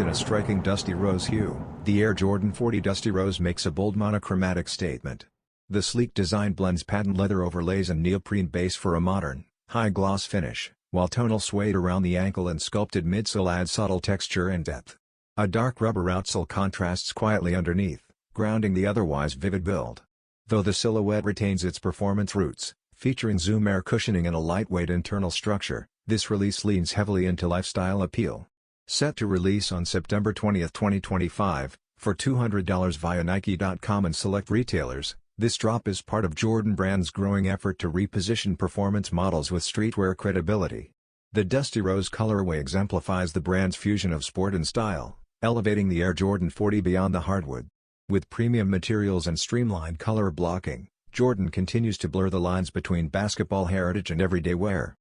a striking dusty rose hue. The Air Jordan 40 Dusty Rose makes a bold monochromatic statement. The sleek design blends patent leather overlays and neoprene base for a modern, high-gloss finish, while tonal suede around the ankle and sculpted midsole add subtle texture and depth. A dark rubber outsole contrasts quietly underneath, grounding the otherwise vivid build. Though the silhouette retains its performance roots, featuring Zoom air cushioning and a lightweight internal structure, this release leans heavily into lifestyle appeal. Set to release on September 20, 2025, for $200 via Nike.com and select retailers, this drop is part of Jordan Brand's growing effort to reposition performance models with streetwear credibility. The Dusty Rose colorway exemplifies the brand's fusion of sport and style, elevating the Air Jordan 40 beyond the hardwood. With premium materials and streamlined color blocking, Jordan continues to blur the lines between basketball heritage and everyday wear.